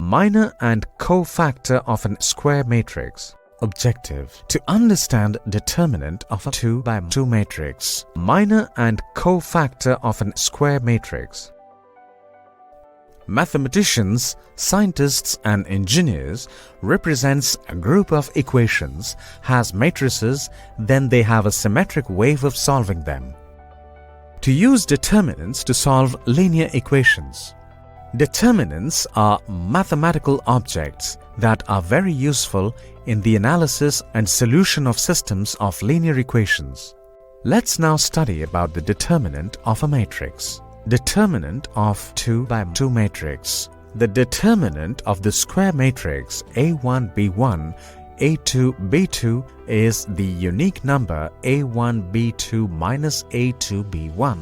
Minor and cofactor of a square matrix. Objective: to understand determinant of a 2x2 matrix. Minor and cofactor of a square matrix. Mathematicians, scientists and engineers represents a group of equations as matrices, then they have a symmetric way of solving them. To use determinants to solve linear equations. Determinants are mathematical objects that are very useful in the analysis and solution of systems of linear equations. Let's now study about the determinant of a matrix. Determinant of 2x2 matrix. The determinant of the square matrix A1b1 A2b2 is the unique number A1b2 minus A2b1.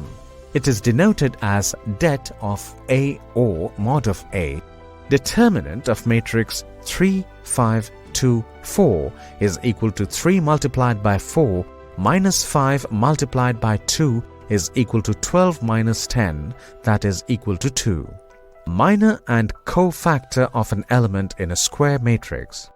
It is denoted as det of A or mod of A. Determinant of matrix 3, 5, 2, 4 is equal to 3 multiplied by 4 minus 5 multiplied by 2 is equal to 12 minus 10, that is equal to 2. Minor and cofactor of an element in a square matrix.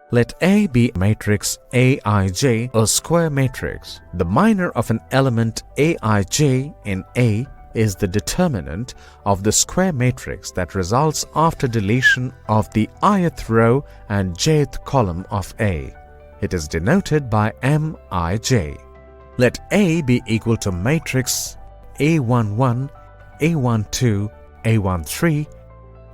Let A be matrix Aij, a square matrix. The minor of an element Aij in A is the determinant of the square matrix that results after deletion of the ith row and jth column of A. It is denoted by Mij. Let A be equal to matrix A11, A12, A13,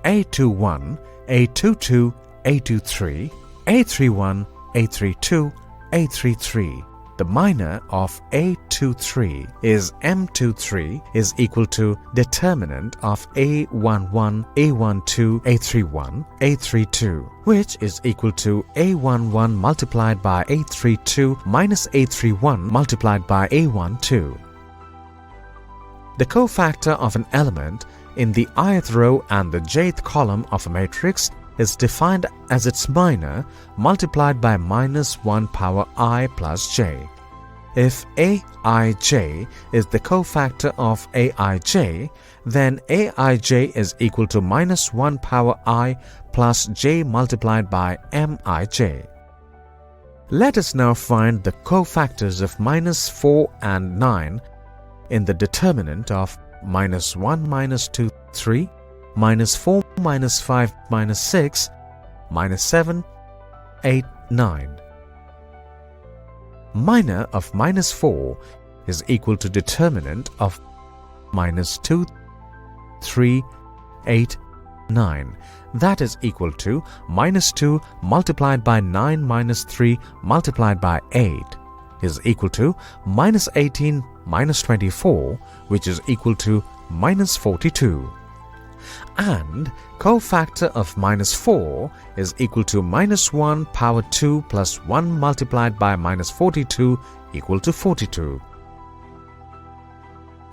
A21, A22, A23, A31, A32, A33. The minor of A23 is M23 is equal to determinant of A11, A12, A31, A32, which is equal to A11 multiplied by A32 minus A31 multiplied by A12. The cofactor of an element in the ith row and the jth column of a matrix is defined as its minor multiplied by minus 1 power I plus j. If Aij is the cofactor of Aij, then Aij is equal to minus 1 power I plus j multiplied by Mij. Let us now find the cofactors of minus 4 and 9 in the determinant of minus 1 minus 2, 3, minus 4 minus 5 minus 6, minus 7, 8, 9. Minor of minus 4 is equal to determinant of minus 2, 3, 8, 9. That is equal to minus 2 multiplied by 9 minus 3 multiplied by 8 is equal to minus 18 minus 24, which is equal to minus 42. And cofactor of minus 4 is equal to minus 1 power 2 plus 1 multiplied by minus 42 equal to 42.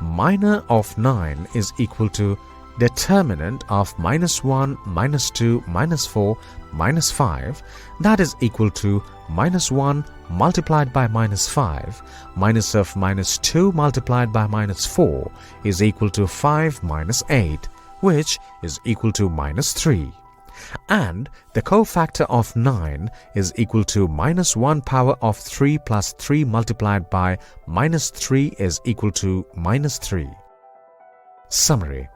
Minor of 9 is equal to determinant of minus 1, minus 2, minus 4, minus 5, that is equal to minus 1 multiplied by minus 5, minus of minus 2 multiplied by minus 4 is equal to 5 minus 8, which is equal to minus 3. And the cofactor of 9 is equal to minus 1 power of 3 plus 3 multiplied by minus 3 is equal to minus 3. Summary.